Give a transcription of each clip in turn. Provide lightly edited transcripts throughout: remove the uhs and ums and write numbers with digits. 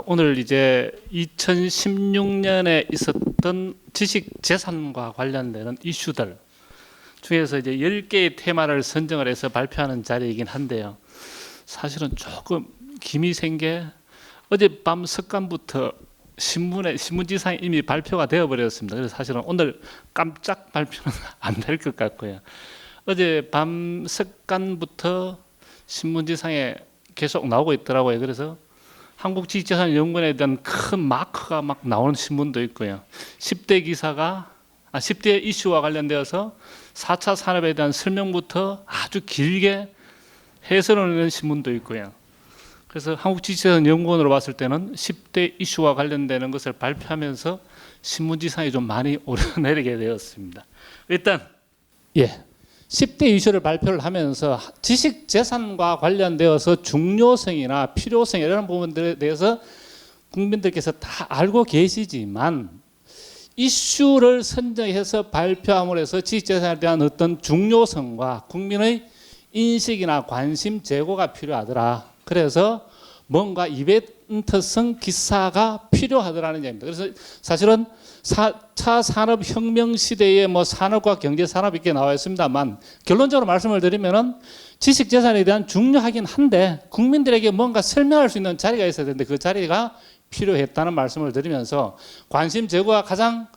오늘 이제 2016년에 있었던 지식재산과 관련되는 이슈들 중에서 이제 10개의 테마를 선정을 해서 발표하는 자리이긴 한데요. 사실은 조금 김이 생 게 어젯밤 석간부터 신문지상에 이미 발표가 되어버렸습니다. 그래서 사실은 오늘 깜짝 발표는 안 될 것 같고요. 어젯밤 석간부터 신문지상에 계속 나오고 있더라고요. 그래서 한국지식재산연구원에 대한 큰 마크가 막 나오는 신문도 있고요. 10대 이슈와 관련되어서 4차 산업에 대한 설명부터 아주 길게 해설을 하는 신문도 있고요. 그래서 한국지식재산연구원으로 봤을 때는 10대 이슈와 관련되는 것을 발표하면서 신문지상에 좀 많이 오르내리게 되었습니다. 일단 10대 이슈를 발표를 하면서 지식재산과 관련되어서 중요성이나 필요성 이런 부분들에 대해서 국민들께서 다 알고 계시지만 이슈를 선정해서 발표함으로 해서 지식재산에 대한 어떤 중요성과 국민의 인식이나 관심 제고가 필요하더라. 그래서 뭔가 이벤트성 기사가 필요하더라는 얘기입니다. 그래서 사실은 4차 산업혁명 시대에 산업과 경제산업 이렇게 나와 있습니다만 결론적으로 말씀을 드리면은 지식재산에 대한 중요하긴 한데 국민들에게 뭔가 설명할 수 있는 자리가 있어야 되는데 그 자리가 필요했다는 말씀을 드리면서 관심 제고가 가장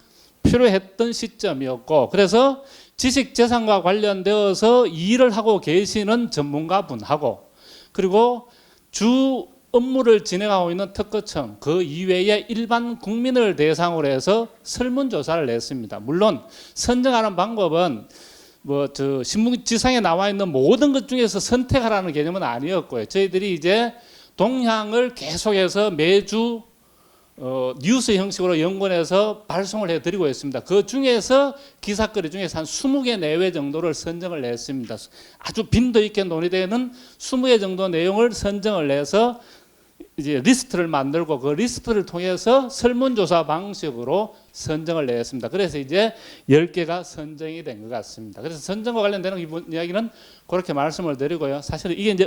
필요했던 시점이었고, 그래서 지식재산과 관련되어서 일을 하고 계시는 전문가분하고 그리고 주 업무를 진행하고 있는 특허청 그 이외에 일반 국민을 대상으로 해서 설문조사를 냈습니다. 물론 선정하는 방법은 신문지상에 나와 있는 모든 것 중에서 선택하라는 개념은 아니었고요. 저희들이 이제 동향을 계속해서 매주 뉴스 형식으로 연구원에서 발송을 해드리고 있습니다. 그 중에서 기사거리 중에서 한 20개 내외 정도를 선정을 냈습니다. 아주 빈도 있게 논의되는 20개 정도 내용을 선정을 내서 이제 리스트를 만들고 그 리스트를 통해서 설문조사 방식으로 선정을 냈습니다. 그래서 이제 10개가 선정이 된 것 같습니다. 그래서 선정과 관련되는 이야기는 그렇게 말씀을 드리고요. 사실은 이게 이제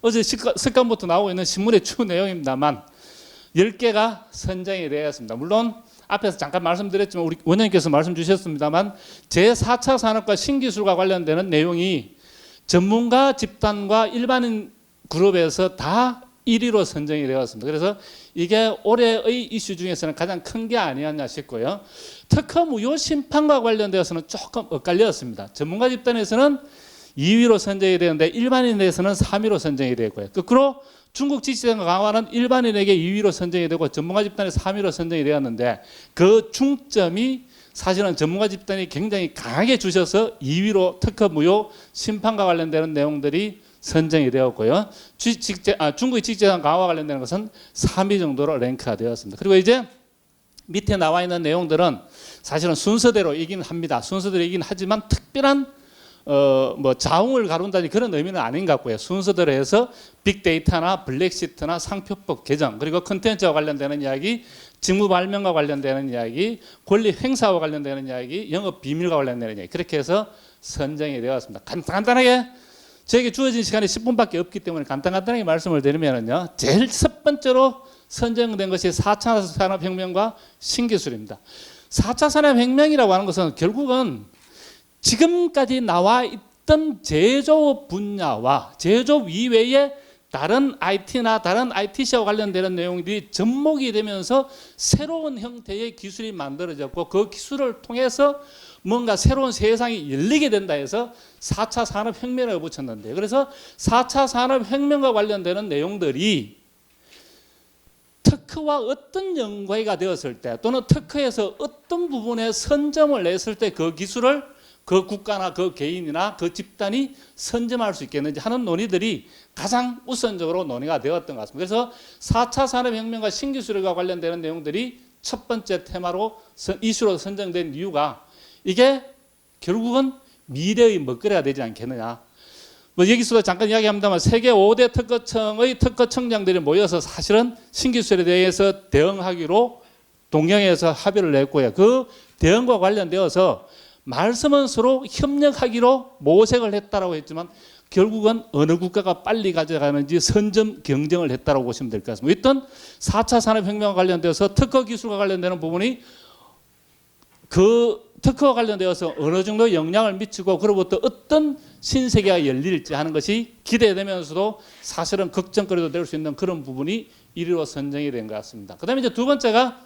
어제 석간부터 나오고 있는 신문의 주 내용입니다만 10개가 선정이 되었습니다. 물론 앞에서 잠깐 말씀드렸지만 우리 원장님께서 말씀 주셨습니다만 제4차 산업과 신기술과 관련되는 내용이 전문가 집단과 일반인 그룹에서 다 1위로 선정이 되었습니다. 그래서 이게 올해의 이슈 중에서는 가장 큰 게 아니었냐 싶고요. 특허 무효 심판과 관련되어서는 조금 엇갈렸습니다. 전문가 집단에서는 2위로 선정이 되는데 일반인에서는 3위로 선정이 되고요. 거꾸로 중국 지식재산 강화는 일반인에게 2위로 선정이 되고 전문가 집단에 3위로 선정이 되었는데 그 중점이 사실은 전문가 집단이 굉장히 강하게 주셔서 2위로 특허 무효 심판과 관련되는 내용들이 선정이 되었고요. 중국의 지식재산 강화와 관련되는 것은 3위 정도로 랭크가 되었습니다. 그리고 이제 밑에 나와 있는 내용들은 사실은 순서대로 이긴 합니다. 순서대로 이긴 하지만 특별한 자웅을 가룬다니 그런 의미는 아닌 것 같고요. 순서대로 해서 빅데이터나 블랙시트나 상표법 개정 그리고 컨텐츠와 관련되는 이야기, 직무 발명과 관련되는 이야기, 권리 행사와 관련되는 이야기, 영업 비밀과 관련되는 이야기 그렇게 해서 선정이 되었습니다. 간단하게 저에게 주어진 시간이 10분밖에 없기 때문에 간단하게 말씀을 드리면요. 제일 첫 번째로 선정된 것이 4차 산업혁명과 신기술입니다. 4차 산업혁명이라고 하는 것은 결국은 지금까지 나와 있던 제조업 분야와 제조업 이외의 다른 IT나 다른 ITC와 관련되는 내용들이 접목이 되면서 새로운 형태의 기술이 만들어졌고 그 기술을 통해서 뭔가 새로운 세상이 열리게 된다 해서 4차 산업혁명을 붙였는데요. 그래서 4차 산업혁명과 관련되는 내용들이 특허와 어떤 연관이 되었을 때 또는 특허에서 어떤 부분에 선점을 냈을 때 그 기술을 그 국가나 그 개인이나 그 집단이 선점할 수 있겠는지 하는 논의들이 가장 우선적으로 논의가 되었던 것 같습니다. 그래서 4차 산업혁명과 신기술과 관련되는 내용들이 첫 번째 테마로 이슈로 선정된 이유가 이게 결국은 미래의 먹거리가 되지 않겠느냐. 여기서도 잠깐 이야기합니다만 세계 5대 특허청의 특허청장들이 모여서 사실은 신기술에 대해서 대응하기로 동경에서 합의를 냈고요. 그 대응과 관련되어서 말씀은 서로 협력하기로 모색을 했다라고 했지만 결국은 어느 국가가 빨리 가져가는지 선점 경쟁을 했다고 보시면 될 것 같습니다. 일단 4차 산업혁명과 관련돼서 특허 기술과 관련되는 부분이 그 특허와 관련되어서 어느 정도 영향을 미치고 그로부터 어떤 신세계가 열릴지 하는 것이 기대되면서도 사실은 걱정거리도 될 수 있는 그런 부분이 1위로 선정이 된 것 같습니다. 그 다음에 이제 두 번째가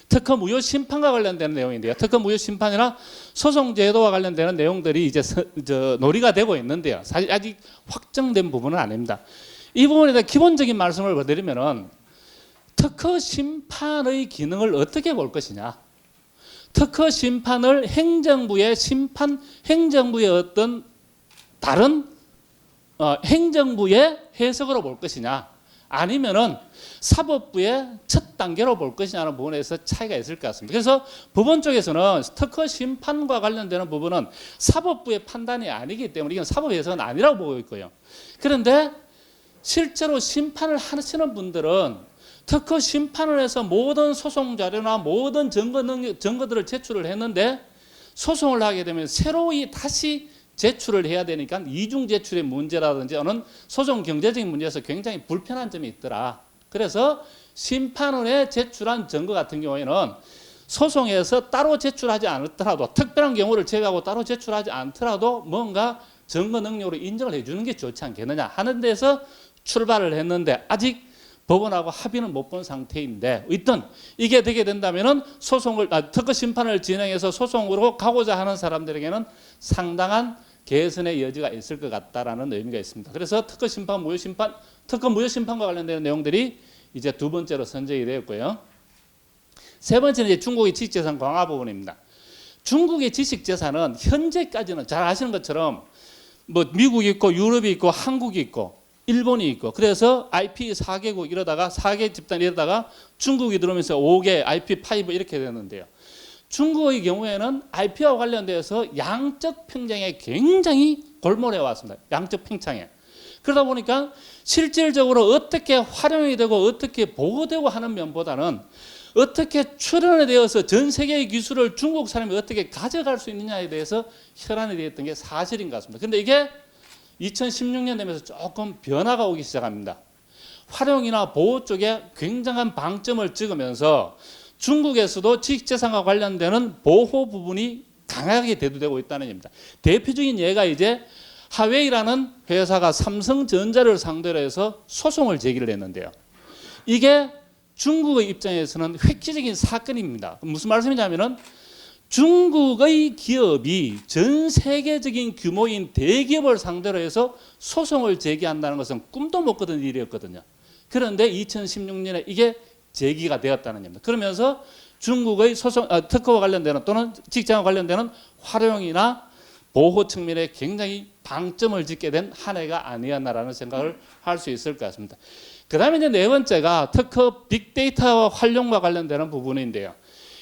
특허 무효 심판과 관련되는 내용인데요. 특허 무효 심판이나 소송 제도와 관련되는 내용들이 이제 논의가 되고 있는데요. 사실 아직 확정된 부분은 아닙니다. 이 부분에 대한 기본적인 말씀을 드리면은 특허 심판의 기능을 어떻게 볼 것이냐. 특허 심판을 행정부의 어떤 다른 행정부의 해석으로 볼 것이냐, 아니면은 사법부의 첫 단계로 볼 것이냐는 부분에서 차이가 있을 것 같습니다. 그래서 법원 쪽에서는 특허 심판과 관련되는 부분은 사법부의 판단이 아니기 때문에 이건 사법 해석은 아니라고 보고 있고요. 그런데 실제로 심판을 하시는 분들은 특허 심판을 해서 모든 소송 자료나 모든 증거들을 제출을 했는데 소송을 하게 되면 새로이 다시 제출을 해야 되니까 이중 제출의 문제라든지 어느 소송 경제적인 문제에서 굉장히 불편한 점이 있더라. 그래서 심판원에 제출한 증거 같은 경우에는 소송에서 따로 제출하지 않더라도 특별한 경우를 제외하고 따로 제출하지 않더라도 뭔가 증거 능력으로 인정을 해주는 게 좋지 않겠느냐 하는 데서 출발을 했는데 아직 법원하고 합의는 못 본 상태인데 일단 이게 되게 된다면은 특허 심판을 진행해서 소송으로 가고자 하는 사람들에게는 상당한 개선의 여지가 있을 것 같다라는 의미가 있습니다. 그래서 특허 무효 심판과 관련되는 내용들이 이제 두 번째로 선정이 되었고요. 세 번째는 이제 중국의 지식재산 강화 부분입니다. 중국의 지식재산은 현재까지는 잘 아시는 것처럼 뭐 미국이 있고 유럽이 있고 한국이 있고 일본이 있고 그래서 IP 4개국 이러다가 4개 집단 이러다가 중국이 들어오면서 5개 IP5 이렇게 되는데요. 중국의 경우에는 IP와 관련돼서 양적 평쟁에 굉장히 골몰해 왔습니다. 양적 평창에. 그러다 보니까 실질적으로 어떻게 활용이 되고 어떻게 보호되고 하는 면보다는 어떻게 출현에 되어서 전 세계의 기술을 중국 사람이 어떻게 가져갈 수 있느냐에 대해서 혈안이 되었던 게 사실인 것 같습니다. 그런데 이게 2016년 되면서 조금 변화가 오기 시작합니다. 활용이나 보호 쪽에 굉장한 방점을 찍으면서 중국에서도 지식재산과 관련되는 보호 부분이 강하게 대두되고 있다는 얘기입니다. 대표적인 예가 이제 하웨이라는 회사가 삼성전자를 상대로 해서 소송을 제기를 했는데요. 이게 중국의 입장에서는 획기적인 사건입니다. 무슨 말씀이냐면은 중국의 기업이 전 세계적인 규모인 대기업을 상대로 해서 소송을 제기한다는 것은 꿈도 못 꾸던 일이었거든요. 그런데 2016년에 이게 제기가 되었다는 겁니다. 그러면서 중국의 특허와 관련되는 또는 직장과 관련되는 활용이나 보호 측면에 굉장히 방점을 짓게 된 한 해가 아니었나라는 생각을 할 수 있을 것 같습니다. 그 다음에 이제 네 번째가 특허 빅데이터와 활용과 관련되는 부분인데요.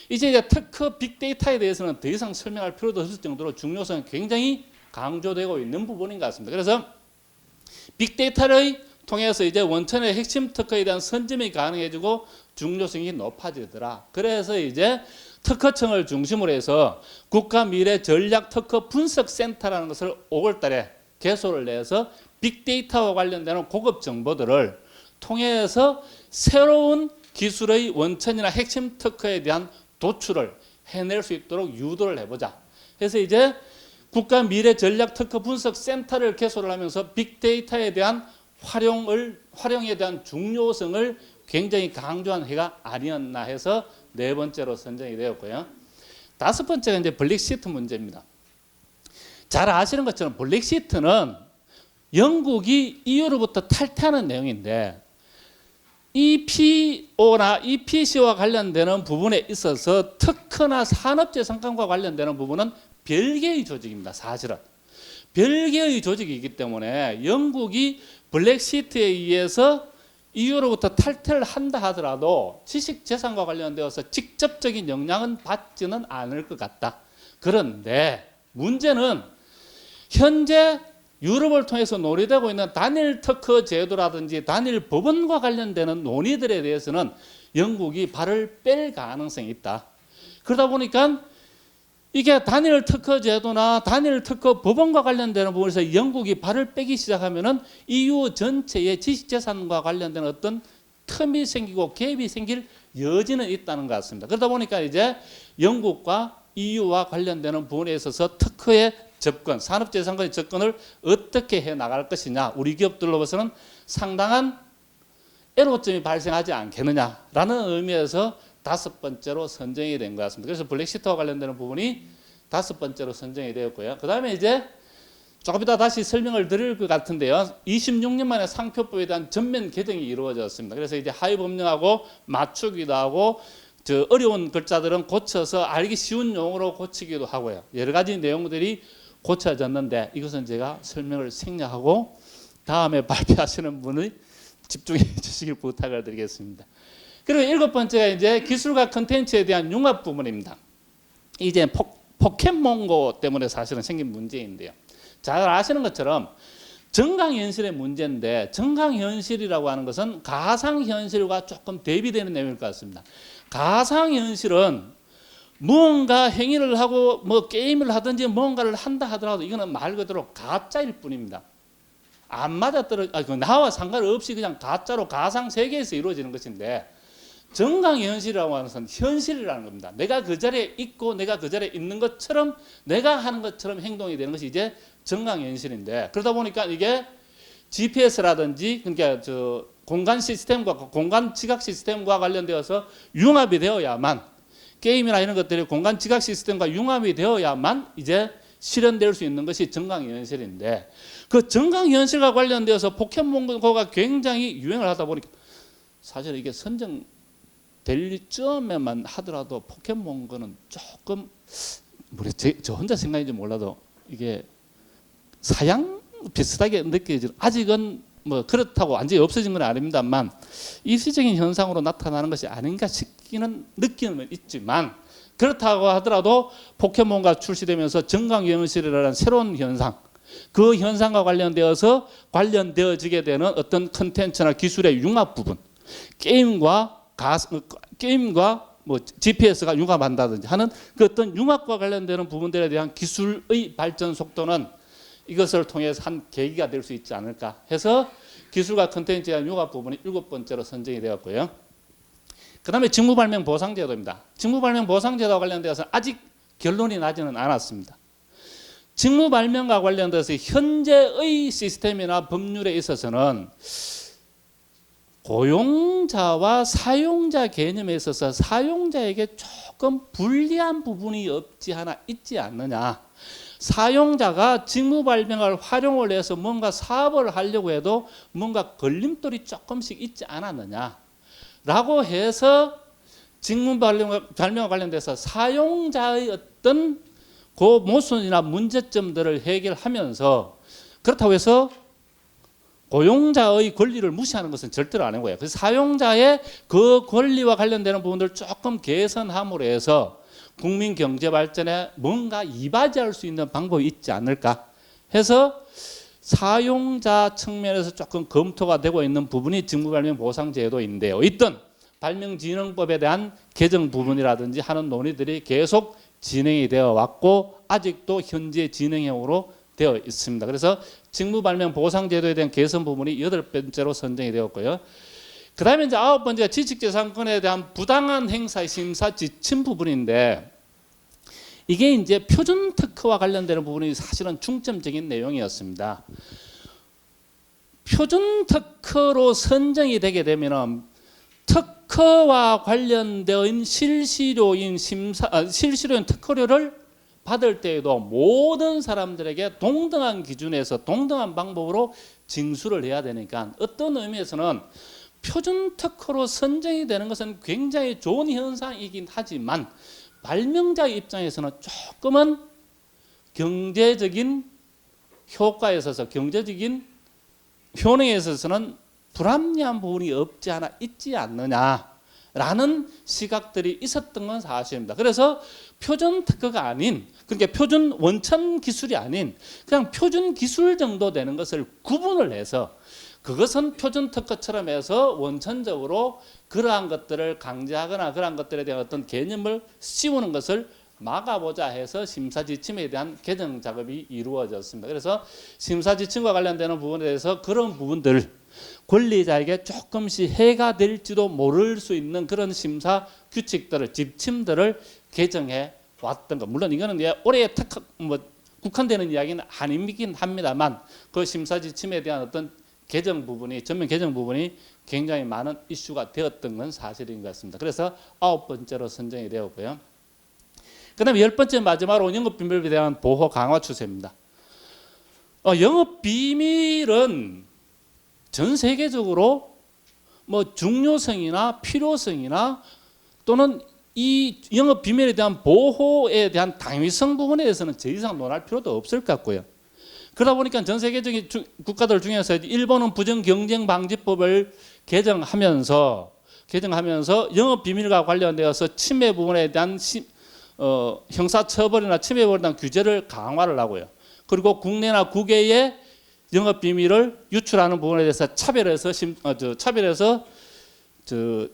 이제 특허 빅데이터에 대해서는 더 이상 설명할 필요도 없을 정도로 중요성이 굉장히 강조되고 있는 부분인 것 같습니다. 그래서 빅데이터를 통해서 이제 원천의 핵심 특허에 대한 선점이 가능해지고 중요성이 높아지더라. 그래서 이제 특허청을 중심으로 해서 국가 미래 전략 특허 분석 센터라는 것을 5월 달에 개소를 내서 빅데이터와 관련되는 고급 정보들을 통해서 새로운 기술의 원천이나 핵심 특허에 대한 도출을 해낼 수 있도록 유도를 해보자. 그래서 이제 국가 미래 전략 특허 분석 센터를 개소를 하면서 빅데이터에 대한 활용에 대한 중요성을 굉장히 강조한 해가 아니었나 해서 네 번째로 선정이 되었고요. 다섯 번째가 이제 블랙시트 문제입니다. 잘 아시는 것처럼 블랙시트는 영국이 EU로부터 탈퇴하는 내용인데 EPO나 EPC와 관련되는 부분에 있어서 특허나 산업재산권과 관련되는 부분은 별개의 조직입니다. 사실은. 별개의 조직이기 때문에 영국이 블랙시트에 의해서 EU로부터 탈퇴를 한다 하더라도 지식재산과 관련되어서 직접적인 영향은 받지는 않을 것 같다. 그런데 문제는 현재 유럽을 통해서 논의되고 있는 단일 특허 제도라든지 단일 법원과 관련되는 논의들에 대해서는 영국이 발을 뺄 가능성이 있다. 그러다 보니까 이게 단일 특허 제도나 단일 특허 법원과 관련되는 부분에서 영국이 발을 빼기 시작하면은 EU 전체의 지식재산과 관련된 어떤 틈이 생기고 갭이 생길 여지는 있다는 것 같습니다. 그러다 보니까 이제 영국과 EU와 관련되는 부분에 있어서 특허의 접근, 산업재산권의 접근을 어떻게 해 나갈 것이냐, 우리 기업들로서는 상당한 애로점이 발생하지 않겠느냐라는 의미에서 5번째로 선정이 된 것 같습니다. 그래서 블랙시트와 관련되는 부분이 5번째로 선정이 되었고요. 그 다음에 이제 조금 이따 다시 설명을 드릴 것 같은데요. 26년 만에 상표법에 대한 전면 개정이 이루어졌습니다. 그래서 이제 하위 법령하고 맞추기도 하고 어려운 글자들은 고쳐서 알기 쉬운 용어로 고치기도 하고요. 여러 가지 내용들이 고쳐졌는데 이것은 제가 설명을 생략하고 다음에 발표하시는 분이 집중해 주시길 부탁을 드리겠습니다. 그리고 7번째가 이제 기술과 컨텐츠에 대한 융합 부분입니다. 이제 포켓몬고 때문에 사실은 생긴 문제인데요. 잘 아시는 것처럼 정강현실의 문제인데, 정강현실이라고 하는 것은 가상현실과 조금 대비되는 내용일 것 같습니다. 가상현실은 무언가 행위를 하고 뭐 게임을 하든지 뭔가를 한다 하더라도 이거는 말 그대로 가짜일 뿐입니다. 안 맞아떨어져, 나와 상관없이 그냥 가짜로 가상 세계에서 이루어지는 것인데, 정강현실이라고 하는 것은 현실이라는 겁니다. 내가 그 자리에 있고 내가 그 자리에 있는 것처럼, 내가 하는 것처럼 행동이 되는 것이 이제 정강현실인데, 그러다 보니까 이게 GPS라든지 그러니까 공간 시스템과 공간 지각 시스템과 관련되어서 융합이 되어야만, 게임이나 이런 것들이 공간 지각 시스템과 융합이 되어야만 이제 실현될 수 있는 것이 정강현실인데, 그 정강현실과 관련되어서 포켓몬고가 굉장히 유행을 하다 보니까 사실 이게 선정될 점에만 하더라도 포켓몬고는 조금 저 혼자 생각인지 몰라도 이게 사양 비슷하게 느껴지는, 아직은 뭐 그렇다고 완전히 없어진 건 아닙니다만 일시적인 현상으로 나타나는 것이 아닌가 싶기는 느낌은 있지만, 그렇다고 하더라도 포켓몬가 출시되면서 정강현실이라는 새로운 현상, 그 현상과 관련되어지게 되는 어떤 컨텐츠나 기술의 융합 부분, 게임과 뭐 GPS가 융합한다든지 하는 그 어떤 융합과 관련되는 부분들에 대한 기술의 발전 속도는 이것을 통해서 한 계기가 될 수 있지 않을까 해서 기술과 컨텐츠에 대한 융합 부분이 7번째로 선정이 되었고요. 그 다음에 직무발명 보상제도입니다. 직무발명 보상제도와 관련되어서 아직 결론이 나지는 않았습니다. 직무발명과 관련돼서 현재의 시스템이나 법률에 있어서는 고용자와 사용자 개념에 있어서 사용자에게 조금 불리한 부분이 없지 않아 있지 않느냐. 사용자가 직무발명을 활용을 해서 뭔가 사업을 하려고 해도 뭔가 걸림돌이 조금씩 있지 않았느냐 라고 해서 직무발명과 관련돼서 사용자의 어떤 그 모순이나 문제점들을 해결하면서, 그렇다고 해서 고용자의 권리를 무시하는 것은 절대로 아닌 거예요. 그래서 사용자의 그 권리와 관련되는 부분들을 조금 개선함으로 해서 국민 경제 발전에 뭔가 이바지할 수 있는 방법이 있지 않을까 해서 사용자 측면에서 조금 검토가 되고 있는 부분이 직무발명 보상제도인데요. 있던 발명진흥법에 대한 개정 부분이라든지 하는 논의들이 계속 진행이 되어 왔고 아직도 현재 진행형으로 되어 있습니다. 그래서 직무발명 보상제도에 대한 개선 부분이 8번째로 선정이 되었고요. 그 다음에 이제 9번째가 지식재산권에 대한 부당한 행사의 심사 지침 부분인데, 이게 이제 표준 특허와 관련되는 부분이 사실은 중점적인 내용이었습니다. 표준 특허로 선정이 되게 되면은 특허와 관련된 실시료인 특허료를 받을 때에도 모든 사람들에게 동등한 기준에서 동등한 방법으로 징수를 해야 되니까, 어떤 의미에서는 표준 특허로 선정이 되는 것은 굉장히 좋은 현상이긴 하지만 발명자의 입장에서는 조금은 경제적인 효과에 있어서, 경제적인 효능에 있어서는 불합리한 부분이 없지 않아 있지 않느냐라는 시각들이 있었던 건 사실입니다. 그래서 표준 특허가 아닌, 그러니까 표준 원천 기술이 아닌 그냥 표준 기술 정도 되는 것을 구분을 해서 그것은 표준 특허처럼 해서 원천적으로 그러한 것들을 강제하거나 그러한 것들에 대한 어떤 개념을 씌우는 것을 막아보자 해서 심사 지침에 대한 개정 작업이 이루어졌습니다. 그래서 심사 지침과 관련되는 부분에 대해서 그런 부분들 권리자에게 조금씩 해가 될지도 모를 수 있는 그런 심사 규칙들을 지침들을 개정해 왔던 것. 물론 이거는 올해 국한되는 이야기는 아니긴 합니다만 그 심사 지침에 대한 어떤 개정 부분이 전면 개정 부분이 굉장히 많은 이슈가 되었던 건 사실인 것 같습니다. 그래서 9번째로 선정이 되었고요. 그다음에 10번째 마지막으로 영업 비밀에 대한 보호 강화 추세입니다. 영업 비밀은 전 세계적으로 뭐 중요성이나 필요성이나 또는 이 영업 비밀에 대한 보호에 대한 당위성 부분에 대해서는 더 이상 논할 필요도 없을 것 같고요. 그러다 보니까 전 세계적인 국가들 중에서 일본은 부정경쟁방지법을 개정하면서 영업 비밀과 관련되어서 침해 부분에 대한 형사처벌이나 침해 부분에 대한 규제를 강화를 하고요. 그리고 국내나 국외에 영업 비밀을 유출하는 부분에 대해서 차별해서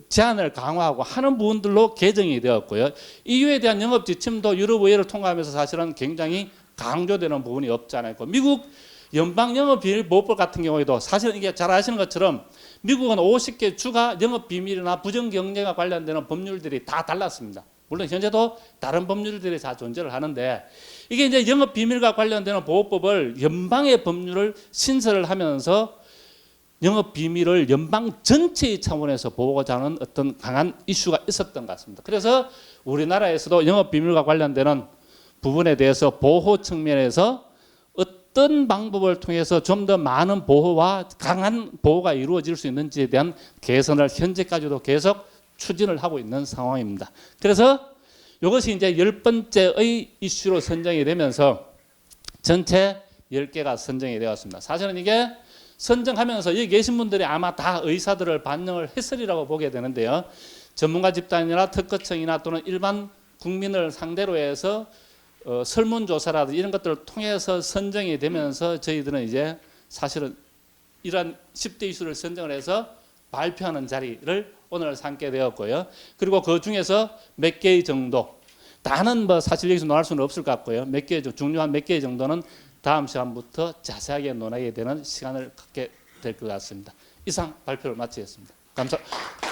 제한을 강화하고 하는 부분들로 개정이 되었고요. EU에 대한 영업 지침도 유럽 의회를 통과하면서 사실은 굉장히 강조되는 부분이 없지 않아 있고, 미국 연방 영업 비밀 보호법 같은 경우에도 사실은 이게 잘 아시는 것처럼 미국은 50개 주가 영업 비밀이나 부정 경쟁과 관련되는 법률들이 다 달랐습니다. 물론 현재도 다른 법률들이 다 존재를 하는데, 이게 이제 영업 비밀과 관련되는 보호법을 연방의 법률을 신설을 하면서 영업 비밀을 연방 전체의 차원에서 보호하고자 하는 어떤 강한 이슈가 있었던 것 같습니다. 그래서 우리나라에서도 영업 비밀과 관련되는 부분에 대해서 보호 측면에서 어떤 방법을 통해서 좀 더 많은 보호와 강한 보호가 이루어질 수 있는지에 대한 개선을 현재까지도 계속 추진을 하고 있는 상황입니다. 그래서 이것이 이제 10번째의 이슈로 선정이 되면서 전체 10개가 선정이 되었습니다. 사실은 이게 선정하면서 여기 계신 분들이 아마 다 의사들을 반영을 했으리라고 보게 되는데요. 전문가 집단이나 특허청이나 또는 일반 국민을 상대로 해서 설문조사라든지 이런 것들을 통해서 선정이 되면서 저희들은 이제 사실은 이런 10대 이슈를 선정을 해서 발표하는 자리를 오늘 삼게 되었고요. 그리고 그 중에서 몇 개의 정도, 다는 뭐 사실 여기서 논할 수는 없을 것 같고요. 몇 개, 중요한 몇 개의 정도는 다음 시간부터 자세하게 논하게 되는 시간을 갖게 될 것 같습니다. 이상 발표를 마치겠습니다. 감사합니다.